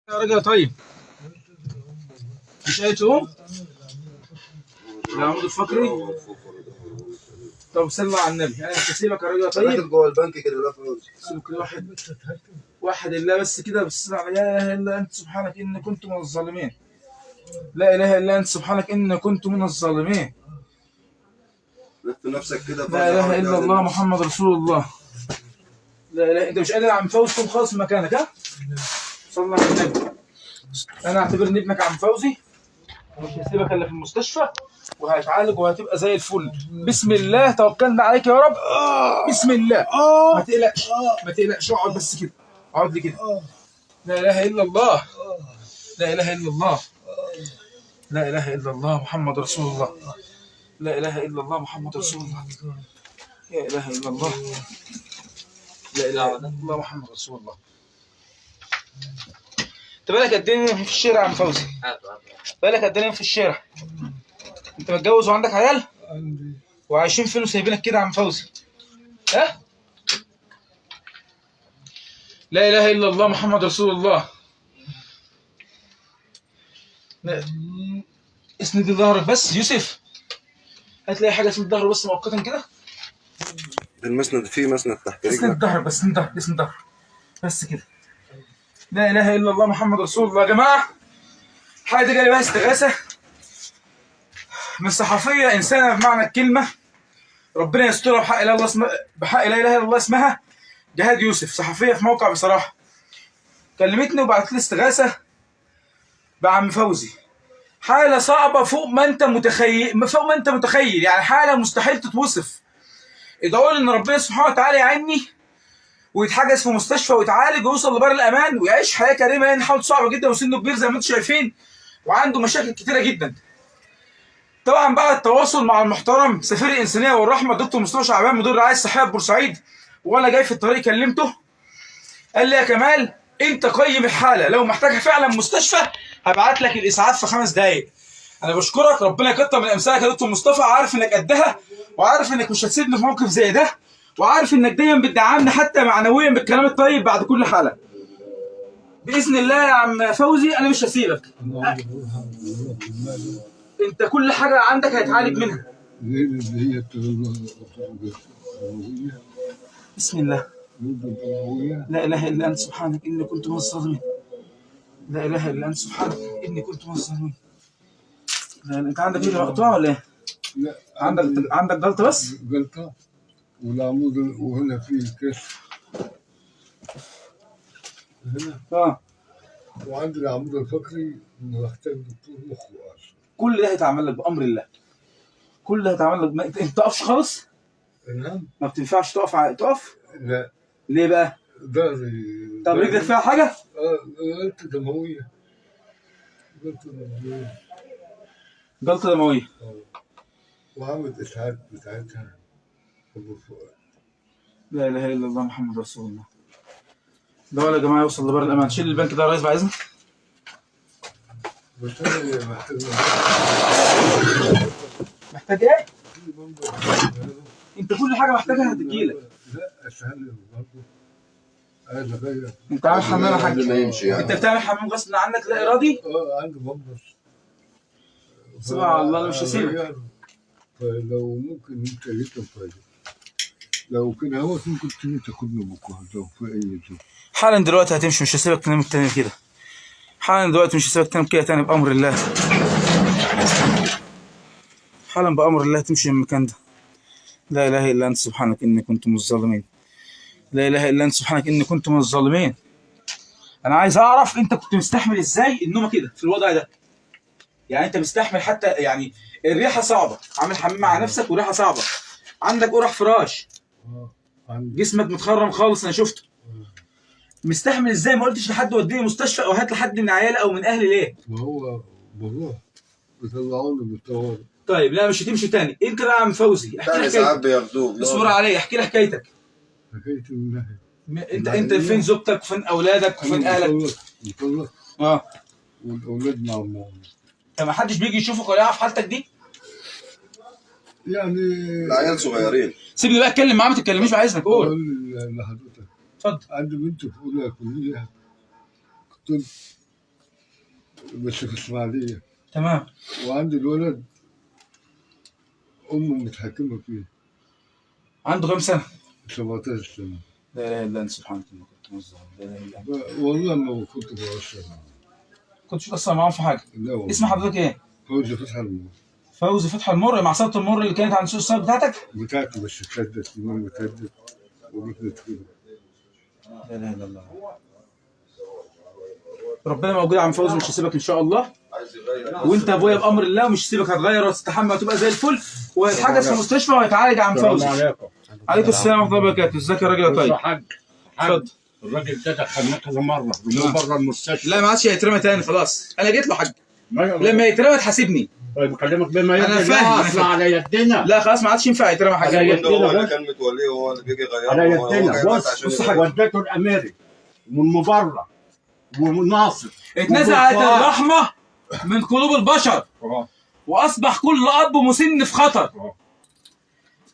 يا راجل طيب، مش قايل تقوم؟ العمود الفقري. طب صلى على النبي، انا مش هسيبك يا راجل طيب. داخل جوه البنك كده لا فلوس. سيبك واحد واحد الله بس كده، بس لا اله الا انت سبحانك اني كنت من الظالمين. لا اله الا انت سبحانك اني كنت من الظالمين. لف نفسك كده. لا اله الا الله محمد رسول الله. لا اله، انت مش قادر يا عم فوزي تقوم خالص من مكانك؟ ها؟ صلى على النبي. انا اعتبرني ابنك يا عم فوزي، مش هسيبك الا في المستشفى، وهتعالج وهتبقى زي الفل. بسم الله توكلنا عليك يا رب. بسم الله. ما تقلقش ما تقلقش، اقعد بس كده، اقعد لي كده. لا اله الا الله. لا اله الا الله. لا اله الا الله محمد رسول الله. لا اله الا الله محمد رسول الله. لا اله الا الله. لا اله الا الله محمد رسول الله. انت بالك قد ايه في الشارع يا عم فوزي؟ بالك قد ايه في الشارع؟ انت متجوز وعندك عيال؟ عندي. وعايشين فين وسايبينك كده يا عم فوزي؟ ها؟ لا اله الا الله محمد رسول الله. لا. اسند ظهرك بس يوسف، هتلاقي حاجه اسند ظهره بس مؤقتا كده. المسند فيه مسند تحت اسند رجلك. ظهرك بس، اسند ظهرك، اسند ظهرك بس كده. لا اله الا الله محمد رسول الله. يا جماعه حاجه دي جالي بها استغاثه من صحفيه انسانه بمعنى الكلمه، ربنا يسترها بحق لا الله اسمها، بحق لا اله الا الله اسمها جهاد يوسف، صحفيه في موقع بصراحه. كلمتني وبعت لي استغاثه بعم فوزي. حاله صعبه فوق ما انت متخيل، فوق ما انت متخيل، يعني حاله مستحيل تتوصف. ادعوا لي ان ربنا سبحانه وتعالى يعيني ويتحجز في مستشفى ويتعالج ويوصل لبر الامان ويعيش حياه كريمه، لان حالته صعبه جدا وسنه كبير زي ما انتم شايفين، وعنده مشاكل كتيره جدا. طبعا بعد التواصل مع المحترم سفير الانسانيه والرحمه الدكتور مصطفى شعبان مدير الرعايه الصحيه ببورسعيد، وانا جاي في الطريق كلمته، قال لي يا كمال انت قيم الحاله، لو محتاجها فعلا مستشفى هبعت لك الاسعاف في 5 دقائق. انا بشكرك، ربنا يكتر من امثالك يا دكتور مصطفى، عارف انك قدها، وعارف انك مش هتسيبني في موقف زي ده، وعارف انك دايما بتدعمني حتى معنويا بالكلام الطيب بعد كل حاله. باذن الله يا عم فوزي انا مش هسيبك. انت كل حاجه عندك هيتعالج منها. بسم الله. لا اله الا انت سبحانك اني كنت من الظالمين. لا اله الا انت سبحانك اني كنت من الظالمين. انت عندك ايه مقطوعه ولا ايه؟ لا عندك جلطه بس؟ جلطه والعمود وهنا في كسر هنا. وعندي العمود الفقري محتاج دكتور مخ واعصاب. كل ده هيتعمل لك بامر الله. كل ده هيتعمل لك. انت ما تقفش خالص؟ نعم. ما بتنفعش تقف تقف؟ لا. ليه بقى؟ ضهري. طب رجلك فيها حاجه؟ جلطه دمويه. جلطه دمويه. جلطه دمويه. وعملت اسعاف بتاعتها ابو فؤاد. لا اله الا الله محمد رسول الله. ده ولا يا جماعه يوصل لبر الامان. شيل البنك ده يا ريس بعد اذنك. بس انا محتاج ايه؟ انت كل حاجه محتاجها هتجيلك. لا اسهل برضه. عايز اغير. انت عامل حمام يا حاج؟ ما يمشي يعني. انت بتعمل حمام غصب عنك لا ارادي؟ عندي بمبس. سبحان الله انا مش هسيبك. فلو ممكن انت جيت طيب. لو كده هو ممكن تيجي تاخدني بكره لو في اي ظروف. حالا دلوقتي هتمشي، مش هسيبك تنام تاني كده. حالا دلوقتي مش هسيبك تنام كده تاني بامر الله. حالا بامر الله تمشي من المكان ده. لا اله الا انت سبحانك اني كنت من الظالمين. لا اله الا انت سبحانك اني كنت من الظالمين. انا عايز اعرف انت كنت مستحمل ازاي النومه كده في الوضع ده؟ يعني انت مستحمل حتى يعني الريحه صعبه، عامل حمام مع نفسك وريحه صعبه، عندك قرح فراش، جسمك متخرم خالص انا شفته. مستحمل ازاي؟ ما قلتش لحد وديني مستشفى او هات لحد من عيالي او من اهلي ليه؟ ما هو بروح بيطلعوني بالطوارئ. طيب لا مش هتمشي تاني. انت بقى يا عم فوزي احكي لي ساعات حكايتك. بياخدوه. اصبر عليا احكي لي حكايتك. حكايتي من ناحيه. انت فين زوجتك وفين اولادك وفين اهلك؟ مطلق. والاولاد مع ماما. انت ما حدش بيجي يشوفك ولا يعرف حالتك دي؟ يعني العيال صغيرين. سيبني بقى اتكلم معاه، ما تتكلميش بعد اذنك. قول لحضرتك. اتفضل. عندي بنت في اولى كليه. كنت بس في الإسماعيلية. تمام. وعندي الولد أمه متحكمة فيه. عنده كام سنه؟ 17 سنة. لا اله الا انت سبحانك انك كنت موزع. لا اله الا انت. والله ما كنت بأثر معاه. كنتش بتأثر معاهم في حاجه. لا والله. اسم حضرتك ايه؟ فوزي فتح الموت. فوزي فتحي المر، معصره المر اللي كانت عند سوق السنه بتاعتك؟ بتاعتي بس اتسدت، المهم اتسدت وقفلت كده. لا اله الا الله. ربنا موجود يا عم فوزي، مش هيسيبك ان شاء الله. وانت ابويا بامر الله ومش هسيبك، هتغير وتستحمى وتبقى زي الفل، وهيتحجز في المستشفى وهيتعالج يا عم فوزي. عليكم السلام ورحمه الله وبركاته. ازيك يا راجل يا طيب؟ اتفضل. الراجل ده دخلنا كذا مره من بره المستشفى. لا ما عادش هيترمى تاني خلاص، انا جيت له حاج. لما يترمى تحاسبني. طيب بكلمك بما يرضي أنا الله، فاهم. اصل على يدنا. لا خلاص ما عادش ينفع يترمى حاجه. على ده هو اللي يدنا كان متوليه وهو اللي بيجي يغيره. على وهو يدنا. جاي بس بص عشان بص، وديته الاميري والمبرع وناصر. اتنزعت الرحمه من قلوب البشر، واصبح كل اب مسن في خطر.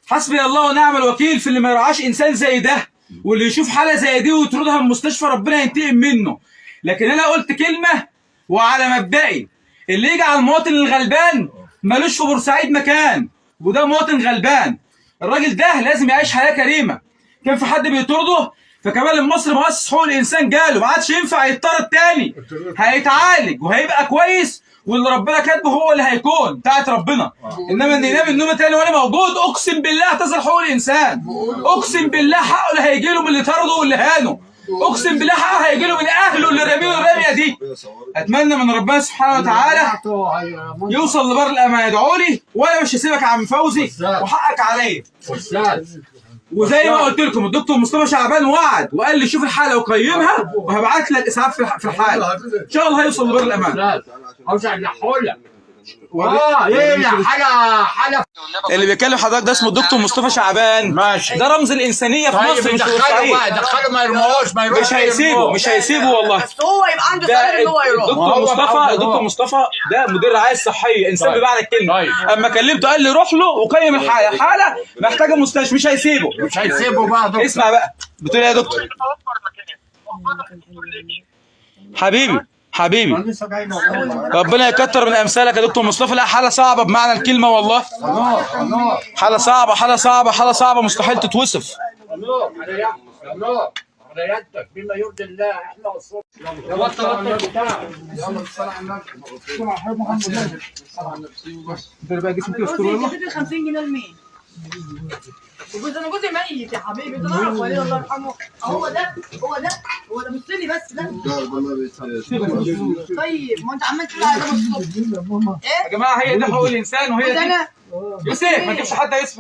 حسبي الله ونعم الوكيل في اللي ما يرعاش انسان زي ده، واللي يشوف حاله زي دي ويطردها من المستشفى ربنا ينتقم منه. لكن انا قلت كلمه وعلى مبدئي، اللي يجي على المواطن الغلبان ملوش في بورسعيد مكان، وده مواطن غلبان. الراجل ده لازم يعيش حياه كريمه. كان في حد بيطرده، فكمان مصر مؤسس حقوق الانسان جاله، ما عادش ينفع يطرد تاني. هيتعالج وهيبقى كويس، واللي ربنا كاتبه هو اللي هيكون بتاعت ربنا. انما ان ينام النوم تاني وانا موجود، اقسم بالله اعتذر حقوق الانسان. اقسم بالله حقه اللي هيجي له من اللي طرده واللي هانه. اقسم بالله حقه هيجي له من اهله اللي رامينه الرميه دي. اتمنى من ربنا سبحانه وتعالى يوصل لبر الامان. ادعوا لي وانا مش هسيبك يا عم فوزي، وحقك عليا. وزي ما قلت لكم الدكتور مصطفى شعبان وعد وقال لي شوف الحاله وقيمها، وهبعت لك اسعاف في الحاله. ان شاء الله هيوصل لبر الامان. اوسع الحوله. ايه حاله اللي بيتكلم حضرتك ده اسمه الدكتور مصطفى شعبان. ماشي. ده رمز الانسانيه في مصر، مش في بورسعيد. دخله ما يرموش، ما يروحش. مش هيسيبه والله. بس هو يبقى عنده سؤال ان هو يروح. الدكتور مصطفى ده مدير رعايه صحيه، انسان بمعنى الكلمه. اما كلمته قال لي روح له وقيم الحاله، حاله محتاجه مستشفى، مش هيسيبه. مش هيسيبه بقى. اسمع بقى، بتقول ايه يا دكتور؟ حبيبي ربنا يكتر من امثالك يا دكتور مصطفى. لا حاله صعبه بمعنى الكلمه والله. حاله صعبه مستحيل تتوصف. على يدك بما يرضي الله. احنا الصوت انت بقى 50 جنيه لمين؟ انا جوزي ميت يا حبيبي، انت تعرف وليه الله يرحمه. هو ده بص لي بس ده. طيب ما انت عمال تقول على ده الصبح. ايه يا جماعه هي دي حقوق الانسان، وهي دي. انا يوسف ما تجيبش حد يوسف.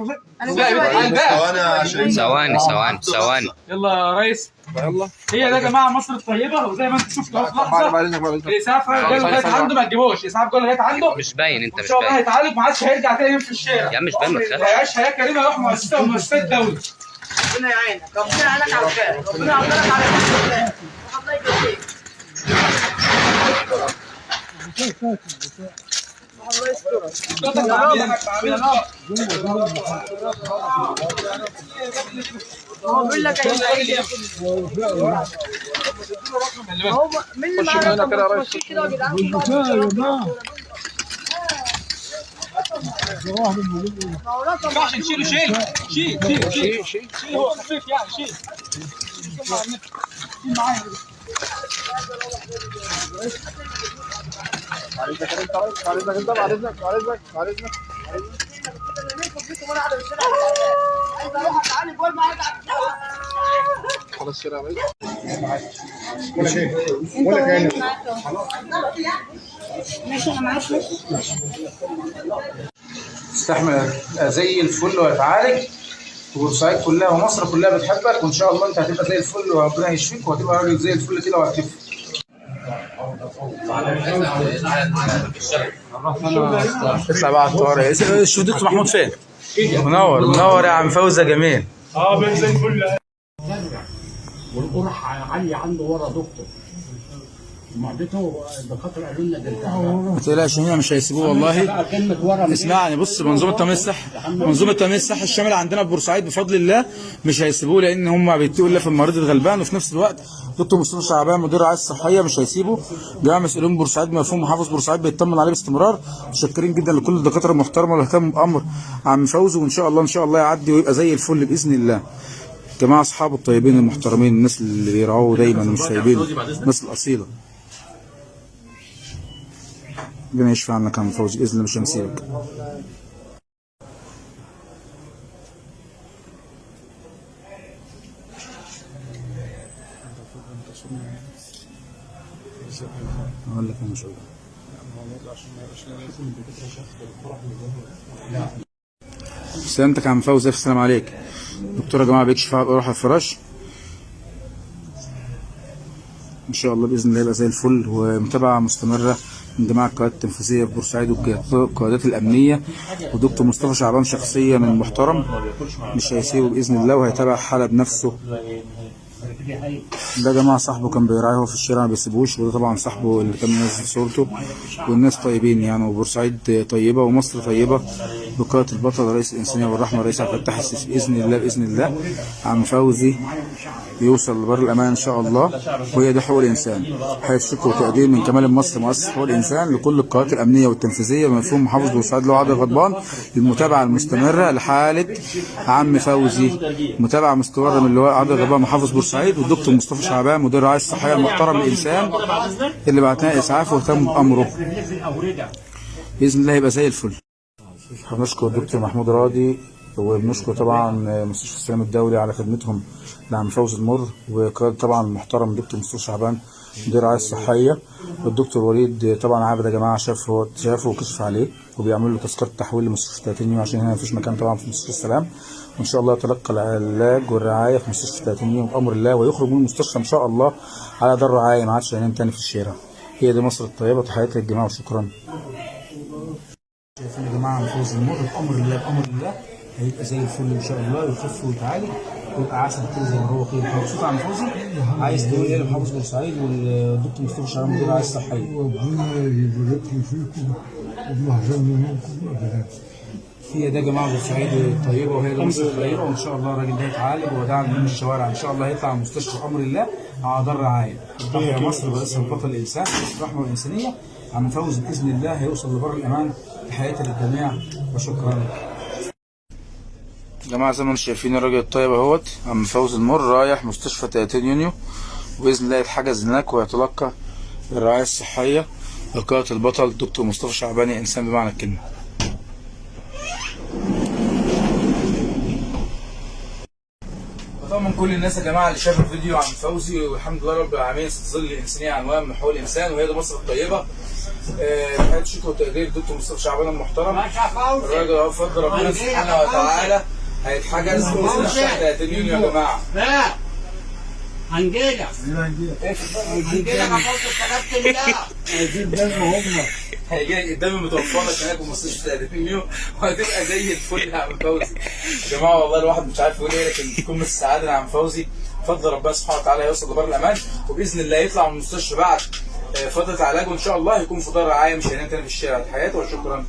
ثواني. يلا يا ريس. يلا هي ده يا جماعه مصر الطيبه، وزي ما انت شفت اهو في لحظه اسعاف جاله لغايه عنده، ما تجيبوش اسعاف جاله لغايه عنده. مش باين، انت ان مش شاء الله باين هيتعالج، ما عادش هيرجع تاني ينام في الشارع. يا عم مش باين، ما تخافش. هيعيش حياه كريمه، يروح مؤسسه ومؤسسات دوله. ربنا يعينك، ربنا يعينك على الخير، ربنا يعينك على الخير. الله يجزيك. الله يسترك يا رب. هو بيقول لك هو مين اللي معانا ماشي كده يا جدعان. ما ينفعش نشيله. شيل هو خفيف يعني. شيل معايا. خلاص كده يا ريس. ماشي انا معاك. استحمل زي الفل وهتعالج. وبورسعيد كلها ومصر كلها بتحبك، وان شاء الله انت هتبقى زي الفل وربنا يشفيك، وهتبقى راجل زي الفل كده وهتخف. اطلع بقى على الطوارئ. شوف دكتور محمود فين؟ منور يا عم فوزي جميل. زي الفل. والقرحه عاليه عنده ورا دكتور. معدته الدكاتره قالوا لنا ده تعبان. ما تقلقش هنا مش هيسيبوه والله. بقى كلمه ورم اسمعني بص، منظومه التامين الصحي الشامله عندنا في بورسعيد بفضل الله مش هيسيبوه، لان هم بيتقوا الا في المريض الغلبان. وفي نفس الوقت دكتور مصطفى شعبان مدير الرعايه الصحيه مش هيسيبه. جميع مسؤولين بورسعيد مفهوم محافظ بورسعيد بيطمن عليه باستمرار. متشكرين جدا لكل الدكاتره المحترمه اللي اهتموا بامر عم فوزي، وان شاء الله يعدي ويبقى زي الفل باذن الله. جماعه اصحابه الطيبين المحترمين، الناس اللي بيرعوه دايما مش سايبينه، الناس الاصيله. ربنا يشفي عنك يا عم فوزي باذن الله، مش هنسيبك. اقول لك انا مش هقول. سلامتك يا عم فوزي، السلام عليك. دكتور يا جماعه بيكشف على روح الفراش ان شاء الله باذن الله يبقى زي الفل. ومتابعه مستمره من جماعه القيادات التنفيذيه في بورسعيد والقيادات الامنيه، ودكتور مصطفى شعبان شخصيه من محترم مش هيسيبه باذن الله، وهيتابع الحاله بنفسه. ده جماعه صاحبه كان بيراعيه هو في الشارع ما بيسيبوش، وده طبعا صاحبه اللي كان منزل صورته. والناس طيبين يعني، وبورسعيد طيبه ومصر طيبه بقياده البطل رئيس الانسانيه والرحمه الرئيس عبد الفتاح السيسي. باذن الله عم فوزي يوصل لبر الامان ان شاء الله. وهي دي حقوق الانسان. حيث شكر وتقدير من كمال المصري مؤسس حقوق الانسان لكل القيادات الامنيه والتنفيذيه بمفهوم محافظ بورسعيد اللي هو عادل غضبان للمتابعه المستمره لحاله عم فوزي. متابعه مستمره من اللواء عادل غضبان محافظ بورسعيد، والدكتور مصطفى شعبان مدير الرعايه الصحيه المحترم الانسان اللي بعتنا اسعاف واهتم بامره. باذن الله يبقى زي الفل. بنشكر الدكتور محمود راضي، وبنشكر طبعا مستشفى السلام الدولي على خدمتهم لعم فوزي المر، وقيادة طبعا المحترم الدكتور مصطفى شعبان مدير الرعايه الصحيه. والدكتور وليد طبعا عابد يا جماعه شافه وكشف عليه، وبيعمل له تذكره تحويل لمستشفى 30 يوم عشان هنا مفيش مكان طبعا في مستشفى السلام. وان شاء الله يتلقى العلاج والرعايه في مستشفى 30 يوم بامر الله، ويخرج من المستشفى ان شاء الله على دار رعايه ما عادش هينام تاني في الشارع. هي دي مصر الطيبه. تحياتي للجماعه وشكرا. شايفين يا جماعه عم فوزي المر بامر الله هيبقى زي الفل ان شاء الله، ويخف ويتعالج ويبقى عسل كده زي ما هو كده. مبسوط عم فوزي؟ عايز تقول ايه لمحافظ بورسعيد والدكتور مصطفى شعبان مدير الرعايه الصحيه؟ ربنا يبارك لي فيكم ويحزن منكم ابدا. هي ده يا جماعه بورسعيد طيبه، وهي ده مصر طيبه، وان شاء الله الراجل ده يتعالج وداعا من الشوارع ان شاء الله هيطلع من المستشفى بامر الله على دار رعايه. تحيا مصر برئاسها البطل الانسان الرحمه والانسانيه عم فوزي باذن الله هيوصل لبر الامان. تحياتي للجميع وشكرا. يا جماعه زي ما انتم شايفين الراجل الطيب اهوت عم فوزي المر رايح مستشفى 30 يونيو، وباذن الله يتحجز هناك ويتلقى الرعايه الصحيه بقياده البطل الدكتور مصطفى شعبان انسان بمعنى الكلمه. طبعا كل الناس يا جماعه اللي شافوا الفيديو عن فوزي، والحمد لله رب العالمين ستظل الانسانيه عنوان من حقوق الانسان، وهي دي مصر الطيبه. بحيث شكر وتقدير الدكتور مصطفى شعبان المحترم. الراجل اهو بفضل ربنا سبحانه وتعالى هيتحجز في مستشفى 30 يونيو يا جماعه. هنجيلك عايزين دم هم. هيجي الدم متوفر لك هناك في مستشفى 30 يوم وهتبقى زي الفل يا عم فوزي. يا جماعه والله الواحد مش عارف يقول ايه، لكن تكون السعاده يا عم فوزي بفضل ربنا سبحانه وتعالى هيوصل لبر الامان، وباذن الله يطلع من المستشفى بعد فتره علاجه، وان شاء الله هيكون في دار رعايه مش هينام تاني في الشارع. تحياتي وشكرا.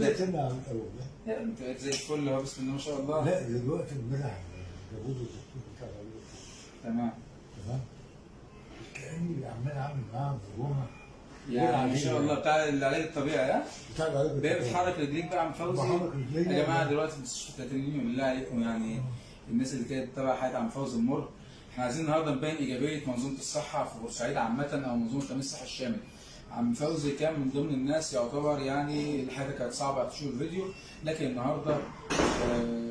بدايه. سنة عن الأول. لا انت بقيت زي الفل اهو، بسم الله ما شاء الله. لا دلوقتي امبارح جابوا له الدكتور بتاع العيون. تمام. تمام. كأني عمال أعمل معاه برومة. يعني ما شاء الله بتاع العلاج الطبيعي ها؟ بتاع العيون. بقى بتحرك رجليك بقى يا عم فوزي. بحرك رجليا. يا جماعه دلوقتي في مستشفى 30 يوم، بالله عليكم يعني الناس اللي كانت تتابع حياه عم فوزي المر، احنا عايزين النهارده نبين ايجابيه منظومه الصحه في بورسعيد عامه او منظومه تامين الصحه الشامل. عم فوزي كان من ضمن الناس يعتبر يعني الحياه كانت صعبه تشوف الفيديو، لكن النهارده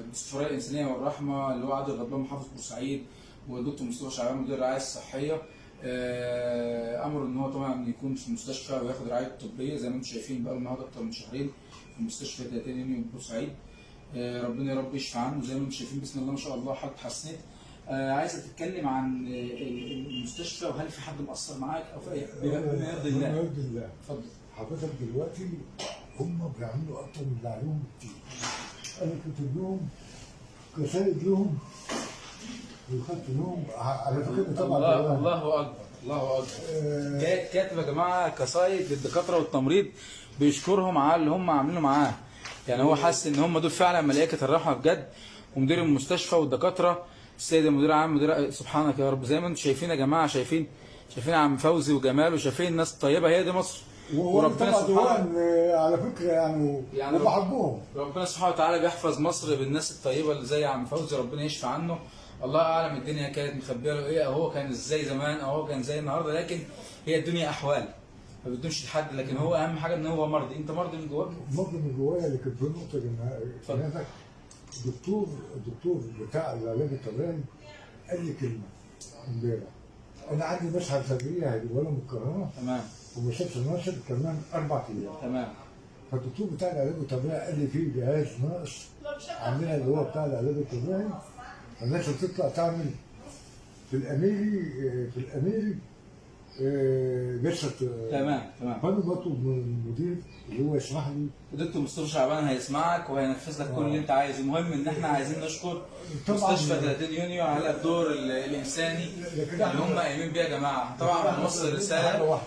باستشفاء الانسانيه والرحمه اللي هو عادل غضبان محافظ بورسعيد والدكتور مصطفى شعبان مدير الرعايه الصحيه امر ان هو طبعا يكون في المستشفى وياخد رعايه طبيه زي ما انتم شايفين بقى النهارده اكتر من شهرين في مستشفى 30 يونيو بورسعيد. ربنا يا رب يشفى عنه زي ما انتم شايفين بسم الله ما شاء الله حالته اتحسنت. عايزه تتكلم عن المستشفى وهل في حد مقصر معاك او في اي بما يرضي الله؟ بما يرضي الله. اتفضل. حضرتك دلوقتي هم بيعملوا أكتر من اللي عليهم كتير. أنا كنت لهم كسائد لهم وخدت لهم على فكرة طبعا. الله اكبر الله اكبر. كاتب يا جماعه قصايد للدكاتره والتمريض بيشكرهم على اللي هم عاملينه معاه. يعني هو حاسس ان هم دول فعلا ملائكه الرحمه بجد، ومدير المستشفى والدكاتره السيد المدير العام مدير سبحانك يا رب. زي ما انتم شايفين يا جماعه، شايفين عم فوزي وجمال وشايفين الناس الطيبه، هي دي مصر. وربنا سبحانه على فكره يعني وبحبهم. ربنا سبحانه وتعالى بيحفظ مصر بالناس الطيبه اللي زي عم فوزي، ربنا يشفى عنه. الله اعلم الدنيا كانت مخبيه له ايه، او هو كان ازاي زمان او هو كان زي النهارده، لكن هي الدنيا احوال ما بتدومش لحد. لكن هو اهم حاجه ان هو مرضي. انت مرضي من جواك؟ مرضي من جوايا. اللي كانت في نقطه جنازك الدكتور بتاع العلاج الطبيعي قال لي كلمه امبارح. انا عندي مسحه صدريه هجيبها لهم القاهره. تمام. ومستشفى ناصر كمان 4 ايام. تمام. فالدكتور بتاع العلاج الطبيعي قال لي في جهاز ناقص عندنا اللي هو بتاع العلاج الطبيعي، الناس بتطلع تعمل في الاميري جلسه. تمام. فانا بطلب من المدير اللي هو يسمح لي. الدكتور مصطفى شعبان هيسمعك وهينفذ لك كل اللي انت عايزه. المهم ان احنا عايزين نشكر مستشفى 30 يونيو على الدور الانساني اللي هم قايمين بيه يا جماعه. طبعا بنوصل رساله.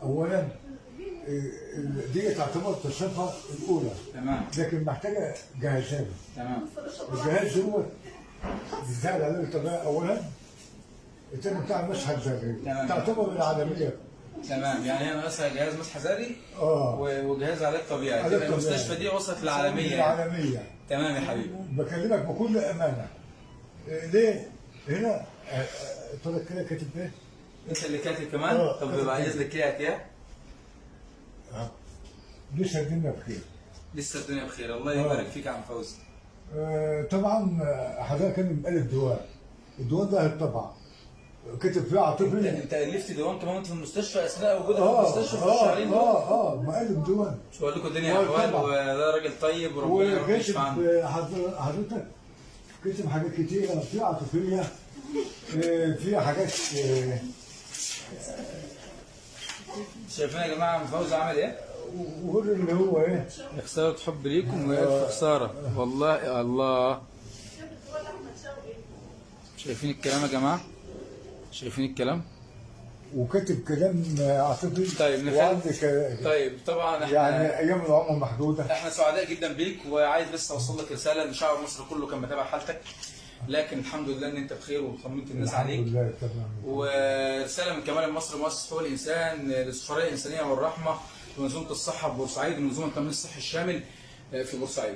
اولا دي تعتبر التصنيفه الاولى. تمام. لكن محتاجه جهازين. تمام. الجهاز هو بتاع العلاج الطبيعي اولا، الثاني بتاع المسحه الذريه تعتبر العالميه. تمام. يعني هي ناقصها جهاز مسح ذري وجهاز علاج طبيعي. المستشفى دي وصلت للعالميه. العالميه. تمام يا حبيبي. بكلمك بكل امانه. ليه؟ هنا قلت لك كده كاتب ايه؟ انت اللي كاتب كمان؟ طب يبقى عايز لك ايه يا لسه الدنيا بخير. لسه الدنيا بخير. الله يبارك فيك يا عم فوزي. طبعا حضرتك كان مؤلف ديوان. الديوان ده هيطبع. كتب فيه عاطفي. انت الفت ديوان كمان في المستشفى اثناء وجودك في المستشفى في الشهرين دول؟ مؤلف ديوان. مش بقول لكم الدنيا احوال وده راجل طيب وربنا يشفى عنه. حضرتك كتب حاجات كتيره في عاطفيه، في حاجات. شايفين يا جماعه عم فوزي عمل ايه؟ وقول اللي هو ايه؟ خساره حب ليكم والف خساره والله. الله. شايفين الكلام يا جماعه؟ شايفين الكلام؟ وكتب كلام عاطفي. طيب طيب طبعا احنا يعني ايام العمر محدوده. احنا سعداء جدا بيك، وعايز بس اوصل لك رساله ان شعب مصر كله كان متابع حالتك، لكن الحمد لله ان انت بخير وطمنت الناس عليك. الحمد لله تمام. ورساله من كمال مصر مؤسسه حقوق الانسان للسفراء الانسانيه والرحمه ومنظومه الصحه في بورسعيد ومنظومه التامين الصحي الشامل في بورسعيد.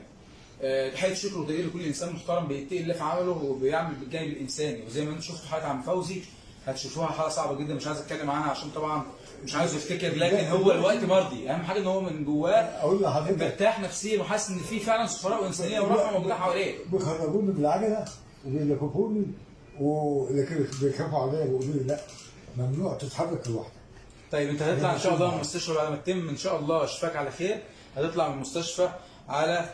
تحيه شكر وتقدير لكل انسان محترم بيتقي الله في عمله وبيعمل بالجانب الانساني. وزي ما انتم شفتوا حاله عم فوزي هتشوفوها حاله صعبه جدا، مش عايز اتكلم عنها عشان طبعا مش عايزه يفتكر، لكن هو الوقت مرضي. اهم حاجه ان هو من جواه اقول لحضرتك مرتاح نفسيا وحاسس ان في فعلا سفراء وانسانيه ورحمه موجوده حواليه. بيخرجوني بالعجله وبيلففوني ولكن بيخافوا عليا ويقولوا لي لا ممنوع تتحرك لوحدك. طيب انت هتطلع ان شاء الله من المستشفى بعد ما تتم ان شاء الله اشفاك على خير، هتطلع من المستشفى على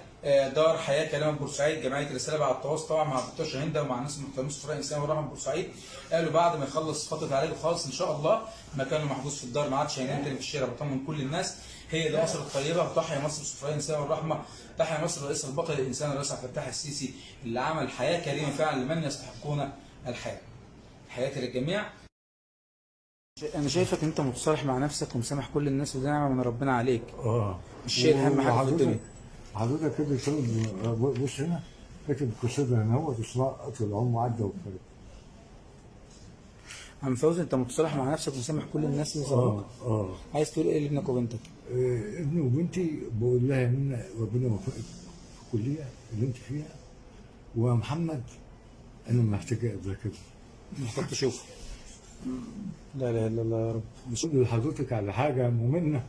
دار حياه كلام بورسعيد. جمعيه الرساله بعد التواصل طبعا مع الدكتور شاهين ومع الناس المحترمين سفراء الانسان والرحمه بورسعيد، قالوا بعد ما يخلص فتره علاجه خالص ان شاء الله مكانه محجوز في الدار، ما عادش هينام تاني في الشارع. بطمن كل الناس هي دي مصر الطيبه. وتحيا مصر سفراء الانسان والرحمه، تحيا مصر رئيس البطل الانسان الرئيس عبد الفتاح السيسي اللي عمل حياه كريمه فعلا لمن يستحقون الحياه. حياتي للجميع. انا شايفك انت متصالح مع نفسك ومسامح كل الناس، ودي نعمه من ربنا عليك. مش شايل هم حاجه في الدنيا. حضرتك كده شغل. بص هنا كاتب قصيده هنا هو اسمها قطر العم عدى وفرق. عم فوزي انت متصالح مع نفسك ومسامح كل الناس اللي ظلموك. عايز تقول ايه لابنك وبنتك؟ ابني وبنتي بقول لها ان ربنا يوفقك في الكليه اللي انت فيها، ومحمد انا محتاج ابقى كده. محتاج تشوفه. لا اله الا الله يا رب. مش اقول لحضرتك على حاجه مهمه،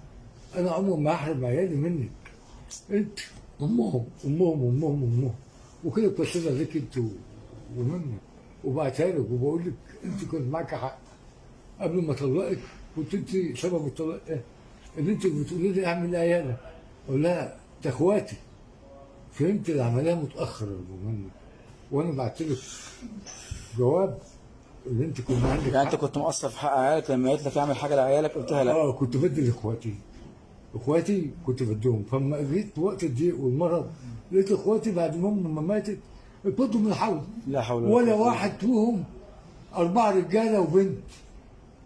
انا عمري ما احرم عيالي منك. انت امهم وكده القصيده ليك انت ومنك، وبعتها لك وبقول لك انت كنت معاك حق قبل ما اطلقك، كنت انت سبب الطلاق ايه؟ اللي انت بتقولي لي اعمل عيالك، اقول لها ده اخواتي. فهمت العمليه متاخر منك، وانا بعت لك جواب اللي انت كنت عندك يعني انت كنت مقصر في حق عيالك لما قالت لك اعمل حاجه لعيالك قلت لها لا؟ كنت بدي اخواتي كنت بديهم، فلما جيت وقت الضيق والمرض لقيت اخواتي بعد ما امي ماتت اتبضوا من الحوض. لا حول ولا واحد فيهم 4 رجاله وبنت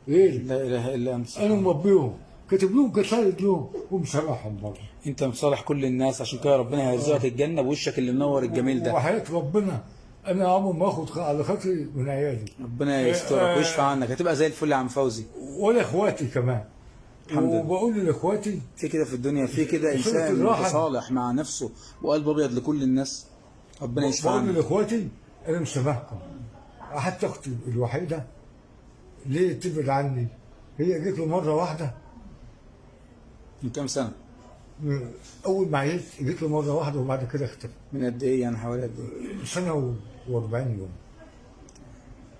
غيري. لا اله الا انت. انا مربيهم، كاتب لهم كسائد لهم ومسامحهم برضه. انت مصالح كل الناس، عشان كده ربنا هيرزقك الجنه بوشك اللي منور الجميل ده. وحياة ربنا انا عمري ما اخد على خاطري من عيالي. ربنا يسترك ويشفى عنك، هتبقى زي الفل يا عم فوزي. ولا اخواتي كمان. الحمد لله. وبقول لاخواتي في كده في الدنيا، في كده انسان متصالح مع نفسه وقلب ابيض لكل الناس، ربنا يشفى عنك. بقول لاخواتي انا مسامحكم. حتى اختي الوحيده ليه تبعد عني؟ هي جت له مره واحده. من كام سنه؟ اول ما عيت جت له مره واحده وبعد كده اختفى. من قد ايه يعني؟ حوالي قد ايه؟ سنه و40 يوم.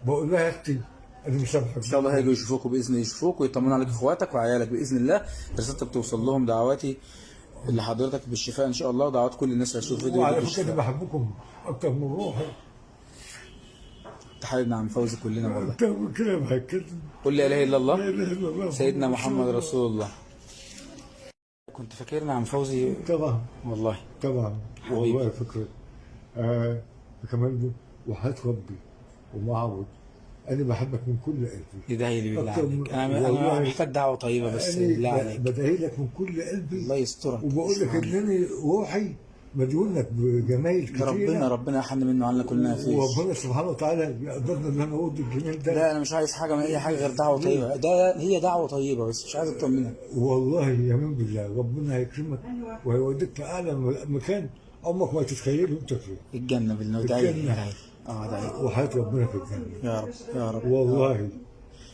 بقول لها يا اختي انا مسامحك. ان شاء الله هيجوا يشوفوكوا باذن الله، يشوفوك ويطمنوا عليك اخواتك وعيالك باذن الله. رسالتك بتوصل لهم، دعواتي لحضرتك بالشفاء ان شاء الله، ودعوات كل الناس اللي هتشوف فيديو وعلى فكره انا بحبكم اكتر من روحي. انت حبيبنا عم فوزي كلنا والله. اكتر من كده بهكذا. قل لا اله الا الله لا اله الا الله سيدنا محمد رسول الله. كنت فاكرنا عم فوزي طبعا والله. طبعا حبيبي. والله فكرة. كمان وحياة ربي ومعود انا بحبك من كل قلبي. ادعي لي بالله أكتر عليك، من- انا والله محتاج دعوه طيبه بس بالله عليك. بدعي لك من كل قلبي الله يسترك. وبقول لك ان انا روحي مديون لك بجمايل كتير. ربنا يحن منه عنا كلنا فيه. وربنا سبحانه وتعالى يقدرنا ان انا اقول الجميل ده. لا انا مش عايز حاجه من اي حاجه غير دعوه طيبه، ده هي دعوه طيبه بس، مش عايز اكتر منها. والله يمين بالله ربنا هيكرمك وهيوديك لاعلى مكان عمرك ما تتخيله انت فيه. الجنه بالله. ادعي لي الجنة. ادعي لي. ادعي لي. وحياة ربنا في الجنة. يا رب يا رب. والله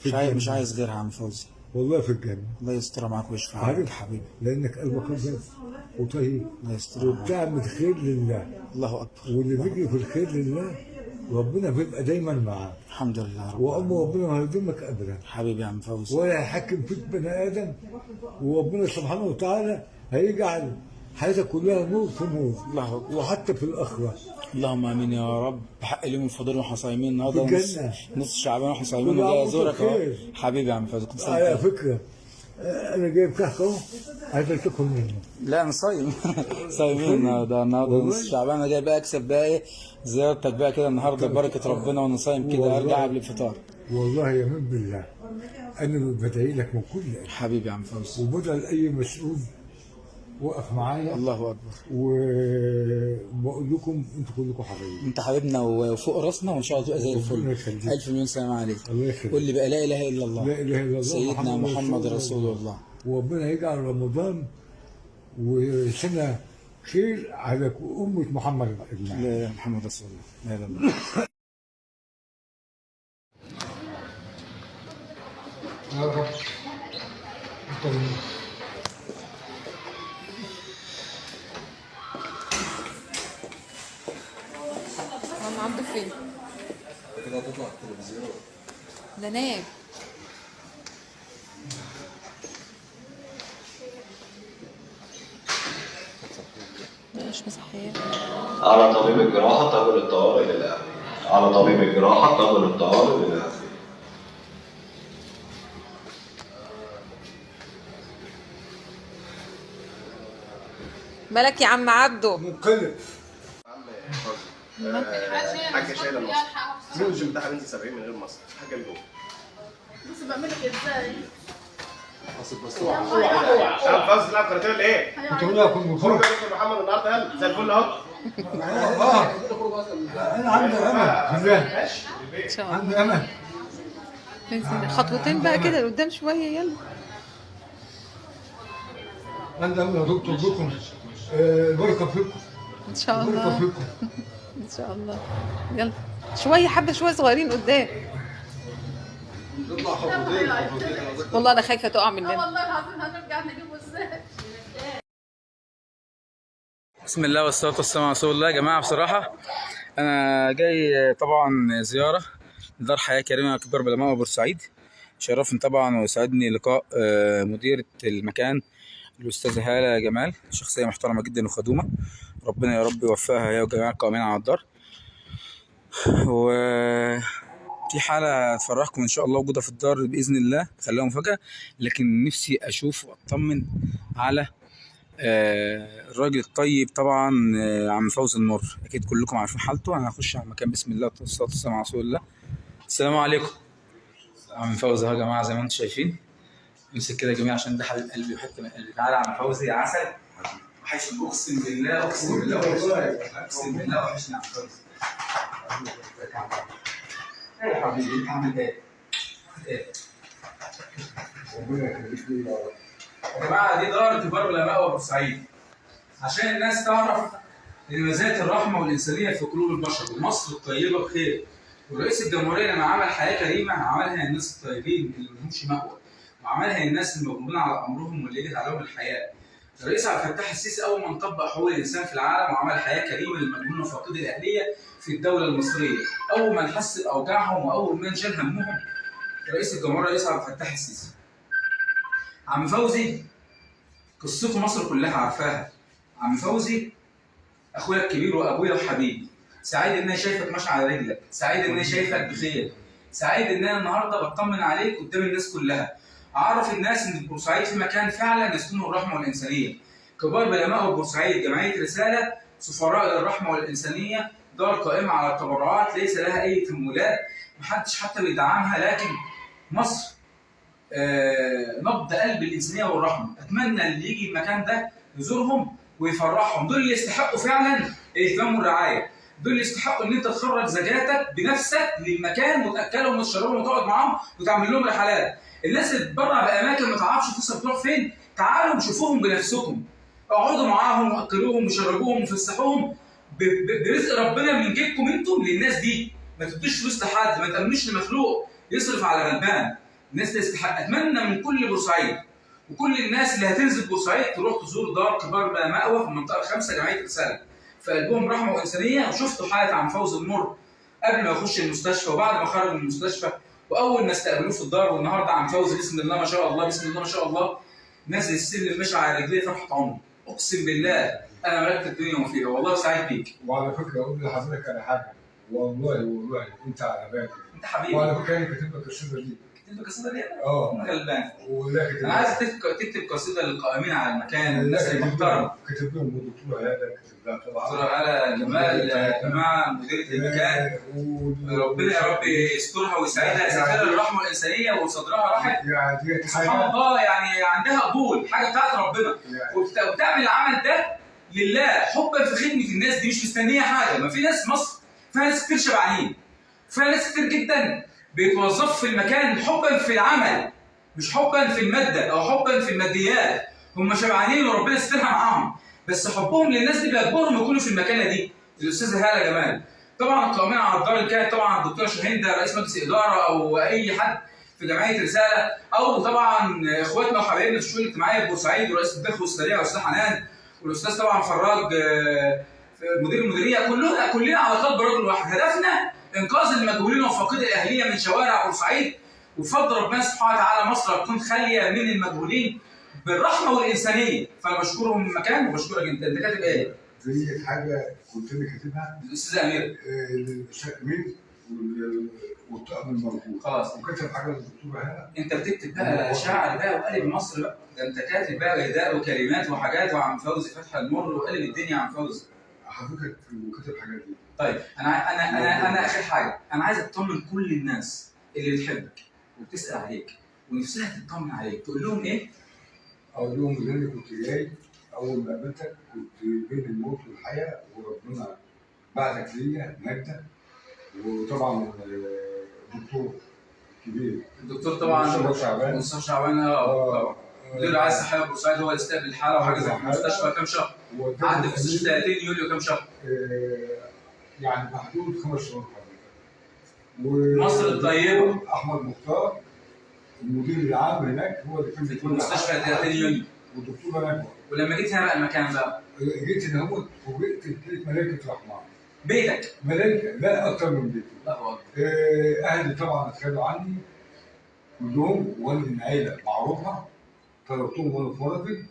في مش عايز الجنة. غيرها يا عم فوزي. والله في الجنة. الله يستر معاك ويشفى عنك عارف يا حبيبي. لانك قلبك ابيض وطيب الله يستر معاك. وبتعمل خير لله، الله اكبر. واللي بيجري في الخير لله ربنا بيبقى دايما معاه، الحمد لله رب وأما العالمين. ربنا ما هيظلمك ابدا حبيبي يا عم فوزي. ولا هيحكم فيك بني ادم، وربنا سبحانه وتعالى هيجعل حياتك كلها نور في نور. الله أكبر. وحتى في الاخره. اللهم امين يا رب. بحق اليوم الفضيل واحنا صايمين النهارده، في الجنة. نص شعبان واحنا صايمين كل وجاي عام ازورك وأنت اهو. بخير. حبيبي يا عم فوزي كنت على سنتين. فكره انا جايب كحك اهو عايزك تاكل منه. لا انا صايم. صايمين النهارده نص شعبان. انا جاي بقى اكسب بقى ايه زيارتك بقى كده النهارده ببركه ربنا، وانا صايم كده ارجع قبل الفطار. والله يمين بالله انا بدعي لك من كل قلبي، حبيبي يا عم فوزي. وبدعي لاي مسؤول وقف معايا، الله اكبر. وبقول لكم انتوا كلكم حبايبي. انت حبيبنا وفوق راسنا، وان شاء الله تبقى زي ربنا الفل. يخليك. الف مليون سلام عليك. الله يخليك. قول لي بقى لا اله الا الله لا اله الا الله سيدنا محمد رسول الله. وربنا يجعل رمضان وسنه خير على امه محمد لا ابنها. اله الا محمد رسول الله. لا اله الا الله. يا رب عم عبده فين؟ كده هتطلع التلفزيون. ده نام. مش مصحيه. على طبيب الجراحة تقبل الطوارئ للأهل. على طبيب الجراحة تقبل الطوارئ للأهل. مالك يا عم عبده؟ منقلب. حاجة شايلة مصر. مين الجيم بتاعها بينزل 70 من غير مصر؟ حاجة لجوه. بص بعملك ازاي. عم فاز تلعب كاراتيه ولا ايه؟ كنت بقول لك كنت خرج بفرج. يا دكتور محمد النهارده يلا زي الفل اهو. انا عندي امل بالله، ان شاء الله. عندي امل. ننزل خطوتين بقى كده لقدام شويه، يلا. عندي امل يا دكتور بكم. البركه فيكم، ان شاء البركه الله، فيكم. ان شاء الله. يلا شويه، حبه شويه صغيرين قدام. والله انا خايفه تقع مننا. والله العظيم هنرجع نجيبه ازاي. بسم الله والصلاة والسلام على رسول الله. يا جماعة بصراحة أنا جاي طبعا زيارة لدار حياة كريمة كبار العلماء بورسعيد. شرفني طبعا ويسعدني لقاء مديرة المكان الأستاذة هالة جمال، شخصية محترمة جدا وخدومة. ربنا يا رب يوفقها هي وجميع القائمين على الدار. وفي حالة هتفرحكم إن شاء الله وجودها في الدار بإذن الله، خليها مفاجأة. لكن نفسي أشوف وأطمن على الراجل الطيب طبعا، عم فوزي المر. اكيد كلكم عارفين حالته. انا هخش على المكان بسم الله والصلاه والسلام على رسول الله. السلام عليكم. عم فوزي اهو يا جماعه زي ما انتم شايفين. امسك كده يا جماعه عشان ده حبيب قلبي وحته من قلبي. تعالى يا عم فوزي يا عسل. وحشني اقسم بالله، اقسم بالله وحشني، اقسم بالله وحشني يا عم فوزي. ايه يا حبيبي انت عامل ايه؟ ربنا يخليك لي يا رب. يا جماعه دي دار كبار العلماء وبورسعيد، عشان الناس تعرف ان مزايا الرحمه والانسانيه في قلوب البشر، ومصر الطيبه بخير. ورئيس الجمهوريه لما عمل حياه كريمه عملها للناس الطيبين اللي ما لهمش مأوى، وعملها للناس المغلوبين على امرهم واللي جت عليهم الحياه. الرئيس عبد الفتاح السيسي اول ما طبق حقوق الانسان في العالم وعمل حياه كريمه للمجنون وفاقد الاهليه في الدوله المصريه، اول ما نحس باوجاعهم واول ما نشال همهم رئيس الجمهوريه الرئيس عبد الفتاح السيسي. عم فوزي قصته مصر كلها عارفاها. عم فوزي اخويا الكبير وابويا وحبيبي. سعيد ان انا شايفك ماشي على رجلك، سعيد ان انا شايفك بخير، سعيد ان انا النهارده بطمن عليك قدام الناس كلها. اعرف الناس ان بورسعيد في مكان فعلا يسكنه الرحمه والانسانيه. كبار علماء بورسعيد جمعيه رساله سفراء للرحمه والانسانيه، دار قائمه على التبرعات ليس لها اي تمويلات، محدش حتى بيدعمها، لكن مصر نبض قلب الانسانيه والرحمه. اتمنى اللي يجي المكان ده يزورهم ويفرحهم. دول اللي يستحقوا فعلا الاهتمام والرعايه، دول اللي يستحقوا ان انت تخرج زكاتك بنفسك للمكان وتاكلهم وتشربهم وتقعد معاهم وتعمل لهم رحلات. الناس اللي بتبرع باماكن ما تعرفش فلوسها بتروح فين، تعالوا شوفوهم بنفسكم، اقعدوا معاهم واكلوهم وشربوهم وفسحوهم برزق ربنا من جيبكم انتم للناس دي. ما تدوش فلوس لحد، ما تامنوش لمخلوق يصرف على غلبان. الناس تستحق. اتمنى من كل بورسعيد وكل الناس اللي هتنزل بورسعيد تروح تزور دار كبار مأوى في المنطقه الخامسه جمعيه رساله. في قلبهم رحمه وانسانيه. وشفتوا حاله عم فوزي المر قبل ما يخش المستشفى وبعد ما خرج من المستشفى، واول ما استقبلوه في الدار. والنهارده عم فوزي بسم الله ما شاء الله، بسم الله ما شاء الله، نازل السلم ماشي على رجليه فرحه عمري. اقسم بالله انا ملكت الدنيا وما فيها، والله سعيد بيك. وعلى فكره اقول لحضرتك على حاجه، والله انت على بالي. انت حبيبي. وعلى فكره انا كاتب لك القصيده دي. تكتب قصيده ليه؟ اه غلبان. ولا كاتب انا عايز تكتب قصيده للقائمين على المكان والناس المحترمه. كاتب لهم الدكتور هذا، كاتب لها طبعا. دكتور هالة جمال يا جماعه مديره المكان. ربنا يا رب يسترها ويسعدها، يسعدها للرحمه الانسانيه وصدرها راحت. يعني سبحان الله، يعني عندها قبول، حاجه بتاعت ربنا. وبتعمل العمل ده لله حبا في خدمه الناس دي، مش مستنيه حاجه. ما في ناس مصر فيها ناس كتير شبعانين، فيها ناس كتير جدا بيتوظفوا في المكان حبا في العمل، مش حبا في الماده او حبا في الماديات. هم شبعانين وربنا يسترها معاهم، بس حبهم للناس دي بيجبرهم يكونوا في المكانه دي. الاستاذه هاله جمال طبعا القائمين على الدار اللي كانت طبعا الدكتوره شاهين رئيس مجلس اداره، او اي حد في جمعيه رساله، او طبعا اخواتنا وحبايبنا في الشؤون الاجتماعيه في بورسعيد ورئيس الدخل والسريع والاستاذ حنان والاستاذ طبعا فراج مدير المديريه. كلنا على قلب رجل واحد. هدفنا انقاذ المجهولين وفاقدي الاهليه من شوارع بورسعيد، وبفضل ربنا سبحانه وتعالى مصر تكون خاليه من المجهولين بالرحمه والانسانيه. فانا بشكرهم من المكان وبشكرك انت. انت كاتب ايه؟ دي حاجه كنت انا كاتبها الاستاذ امير. امير والطاقم الموجود. خلاص. وكتب حاجه للدكتوره هنا. انت بتكتب بقى شعر بقى وقلب مصر بقى. ده انت كاتب بقى غداء وكلمات وحاجات وعم فوزي فتح المر وقلب الدنيا يا عم فوزي. حضرتك وكتب الحاجات دي. طيب انا اخر حاجه، انا عايز اطمن كل الناس اللي بتحبك وبتسال عليك ونفسها تطمن عليك، تقول لهم ايه؟ اقول لهم ان انا كنت جاي اول ما قابلتك كنت بين الموت والحياه، وربنا بعتك ليا نجدة. وطبعا الدكتور الكبير الدكتور طبعا مصطفى شعبان. مصطفى شعبان اه مدير رعايه الصحيه بورسعيد هو اللي استقبل الحاله وحجز في المستشفى كام شهر؟ قعد في المستشفى 30 يوليو كام شهر؟ يعني في حدود 5 شهور مصر الطيبه احمد مختار المدير العام هناك هو اللي كان في بيكون المستشفى 30 يونيو. والدكتوره نجوى. ولما جيت هنا بقى المكان بقى جيت هنا هو فوجئت لقيت ملائكه رحمن. بيتك؟ ملائكه لا اكتر من بيتي. لا والله. اهلي طبعا اتخلوا عني كلهم، وانا من عيله معروفه طلبتهم وانا في مرضي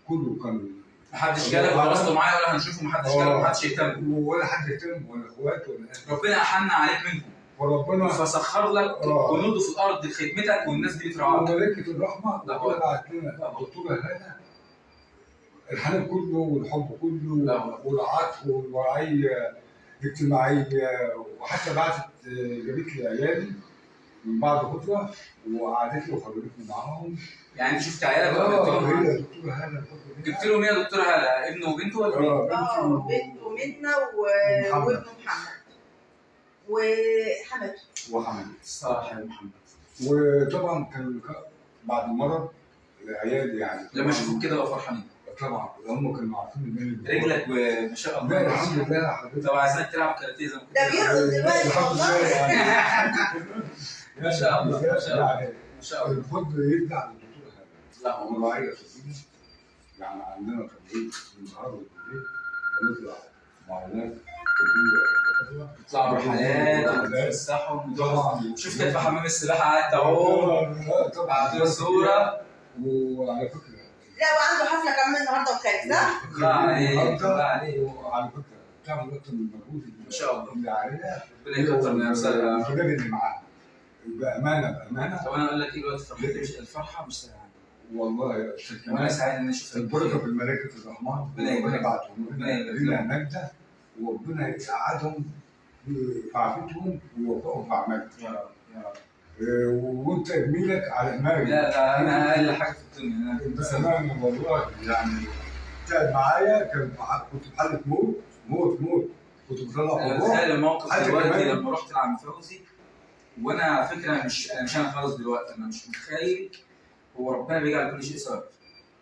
كله كان محدش جالك وتواصلوا معايا ولا هنشوفه، محدش جالك ومحدش يهتم ولا حد يهتم ولا اخوات ولا اهل. ربنا احن عليك منهم وربنا فسخر لك جنوده في الارض لخدمتك والناس دي بترعاك. وملائكه الرحمه لا ربنا بعت لنا الدكتوره هنا الحنان كله والحب كله والعطف والوعيه الاجتماعيه، وحتى بعتت جابت لي عيالي من بعد فتره وقعدت لي وخرجتني معاهم. يعني انت شفت عيالك وقابلت لهم؟ هي الدكتوره هنا جبت لهم ايه يا دكتوره هلا؟ ابنه وبنته ولا مين؟ بنته ومنى وابنه محمد وحمد وحمد الصراحه يا محمد. وطبعا كان بعد المرض عيالي يعني لما يشوفوك كده بقوا فرحانين طبعا هم كانوا عارفين ان رجلك ما شاء الله. لا الحمد لله يا حبيبي. طب عايزينك تلعب كاراتيه زي ما كنت ده بيرقص دلوقتي والله. ما شاء الله ما شاء الله يعني ما شاء الله. الفضل يرجع للدكتور هذا. لا والله. والله يعني عندنا تمرين النهارده بالليل بنطلع مع ناس يطلعوا رحلات ويتفسحوا طبعا. شفتك في حمام السباحه قعدت اهو بعت صوره. وعلى فكره لا وعنده حفله كمان النهارده وخارج صح؟ الله عليك الله عليك. وعلى فكره بتعمل اكتر من المجهود ما شاء الله. اللي عليها ربنا يكتر من امثالها. الشباب اللي معاها بامانه طب انا اقول لك ايه دلوقتي فرحتي مش الفرحه مش سريعه. والله يا وانا سعيد ان انا شفتك. البركه في الملائكه الرحمن ربنا يبارك. بعتهم لنا نجده وربنا يساعدهم في عافيتهم ويوفقهم في اعمالهم. يا رب يا رب. وانت جميلك على دماغي. لا انا اقل حاجه في الدنيا انت كمان والله يعني قاعد معايا كنت في حاله موت كنت بطلع انا روح. متخيل الموقف حتى دلوقتي كمان. لما رحت لعم فوزي وانا على فكره مش انا خالص دلوقتي انا مش متخيل هو ربنا بيجعل كل شيء سبب.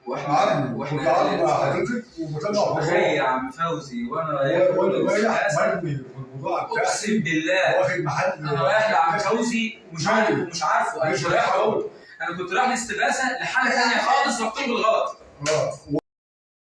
كنت عارف مع حضرتك وبطلع متخيل يا عم فوزي وانا رايح مرمي في الموضوع بتاعي اقسم بالله واخد محل انا رايح لعم فوزي ومش عارفه انا مش رايح اهو. انا كنت رايح لاستغاثه لحاله ثانيه خالص رحت له بالغلط.